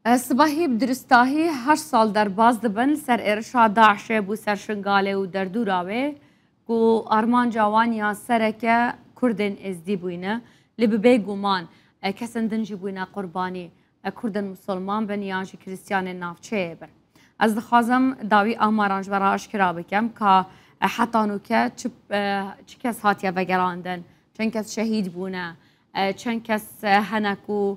سباهی بدرستاهی 8 سال درباز دبن سر ارشاد داعش بو سر شنگاله و دردوراوه کو آرمان جوانیا سرکه کردن ازدی بوینه لببی گومان کسن دنجی بوینه قربانی کردن مسلمان بن یانجی کریستیان نافچه بر از دخوازم داوی آمارانج برا اشکرا بکم که حتانو که چه کس هاتیه وگراندن چند کس شهید بونه چند کس هنکو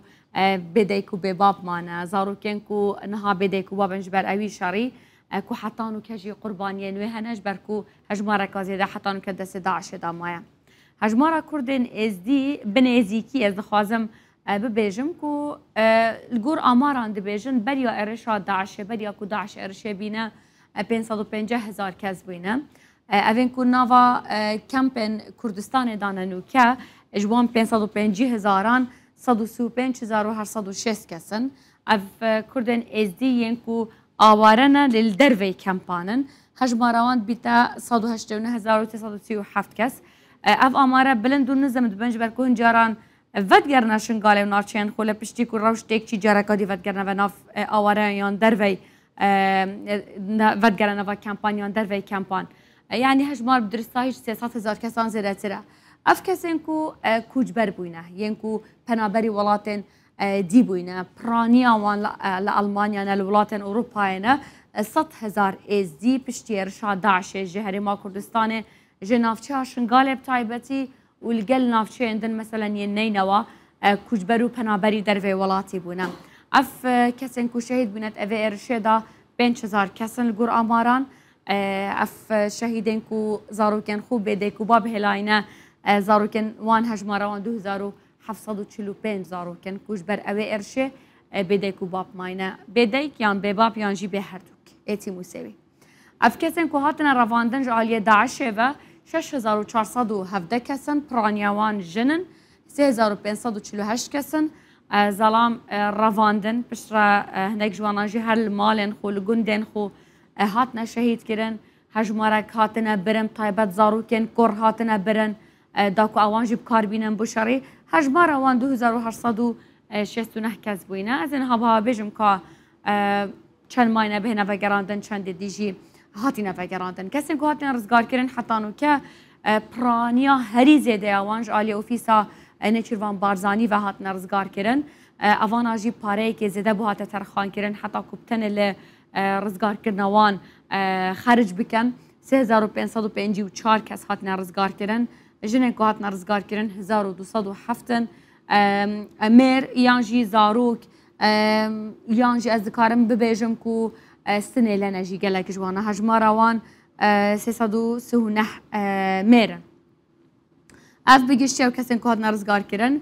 بديكو بباب مانا زاروكين كو نها بديكو بابنج بر اوي شري كو حتانو كجي قربانيين وهنج بركو هجمارا كازيدا حتانو كدس داعش دا مايا هجمارا كردن ازدي بنيزيكي از خوازم ببيجم كو الجور اماران دبيجن بريا ارشا داعش بريا كو داعش ارشا بينا 550,000 كز بينا اوين كو نافا كامبن كردستان دانانو كا اجوان 550,000 135,806 کسن اف کردن ازدی ینکو آوارنا للدروی کمپانن هجماروان بیتا 189,337 کس اف آماره بلندون نزم دبنج برکو هنجاران ودگرنا شنگاله و نارچین خوله پشتی کو روش تیک چی جارکادی ودگرنا و ناف آواره یان دروی ودگرنا و کمپان یان دروی کمپان یعنی هجمار بدرستاهیش 300,000 کسان زیده تره اف کسین کو کوچبر بوینه ینکو پنابری ولاتن دی بوینه پرانی آوان لألمانیا نه لولاتن اروپای نه 100,000 از دی پشتی ارشاد داعش جهری ما کردستان جنافچه هاشن غالب تایبتی ولگل نافچه اندن مثلا ینینوا کوچبر و پنابری در وی ولاتی بونه اف کسین کو شهید بوینت اوه ارشادا 5,000 کسن لگور آماران اف شهیدین کو زاروکن خوب بده کو باب هلاینه زاروکن وان هجمارا وان 2,745 زاروکن کوش بر اوه ارشه بده کو باب ماینه بده یان به باب یان جی به هر دوک ایتی موسوی اف کسن کو هاتن رواندن جالیه داعشه و 6,417 کسن پرانیاوان جنن 3,548 کسن زلام رواندن پشترا هنک جواناجی هر مالن خو لگندن خو هاتنا شهید کرن هجمارک هاتنا برم تایبت زاروکن کر هاتنا برن داکو اوان جب کار بینم بشری هجمار اوان 2,869 کس بوینه از این ها بجم که چند ماینه به نوگراندن چند دیجی هاتی نوگراندن کسی که هاتی رزگار کرن حتانو که پرانیا هری زیده اوانج آلی اوفیسا نچروان بارزانی و هات رزگار کرن اوان آجی پاره که زیده بو هات ترخان کرن حتی کبتن اللي رزگار کرنوان خارج بکن 3,554 کس هات رزگار کرن جنن که هات رزگار کرن 1,207 میر یانجی زاروک یانجی از دکارم ببیجم که سنه لنجی گلک جوانا هجمار اوان 339 میر اف بگیشتی و کسین که هات رزگار کرن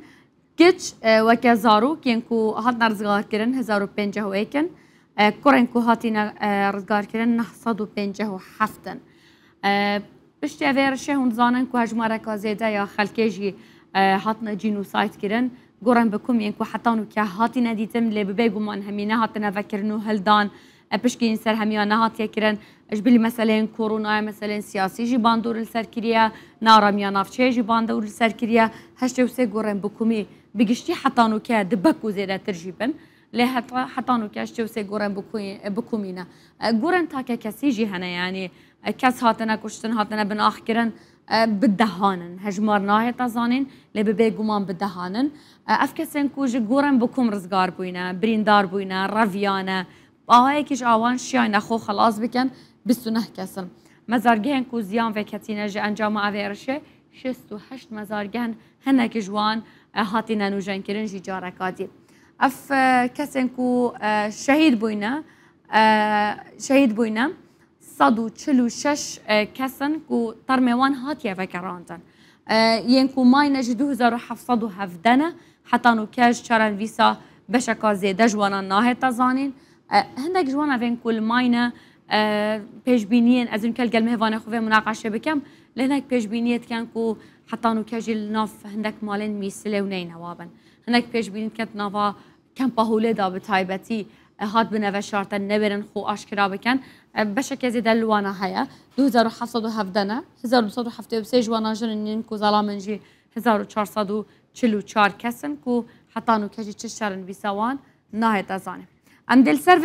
گچ وکه زاروک ین که هات رزگار کرن 1,051 کرن که هاتی رزگار کرن 957 پشتی اویرشه هون زانن که هجماره که زیده یا خلکیجی هاتنا جینوسایت کرن گرن بکم ین که حتانو که هاتی ندیتم لی ببیگو من همینه هاتنا وکرنو هلدان پشکی این سر همیانه هاتیه کرن اجبلی مثلا کرونا مثلا سیاسی جی باندور السر کریه نارامیا نافچه جی باندور السر کریه هشته و سه گرن بکمی بگشتی حتانو که دبکو زیده ترجیبن لی حتانو که هشته و سه گرن بکمینه گرن تا که کسی جی هنه یعنی کس هاتنا کشتن هاتنا بناخ کرن بدهانن هجمار ناهی تازانین لی ببیگومان بدهانن اف کسین کوج گورن بکم رزگار بوینه بریندار بوینه رویانه آهایی کش آوان شیاین خو خلاص بکن 29 کسن مزارگهن کو زیان و کتینه جه انجام اویرشه 68 مزارگهن هنک جوان هاتینا نوجن کرن جی جارکادی اف کسین کو شهید بوینه 146 کسن کو ترمیوان هاتیه وکراندن ین کو ماینه جی 2,717 حتی نو کش چرن ویسا بشکا زیده جوانا ناهی تزانین هندک جوانا وین کل ماینه پیشبینین از این کل گلمه وانه خواه مناقشه بکم لهنک پیشبینیت کن کو حتی نو کجی ناف هندک مالین میسله و نین هوابن هندک پیشبینیت کن نافا کم پاهوله دا بتایبتی هات بنوه شارتن نبرن خو آشکرا بکن بشکه زیده لوانا هیا 2,717 1,273 جوانا جنین کو ظلامن جی 1,444 کسن کو حتی نو کجی چشترن بیسوان ناهی تزانه ام دل سر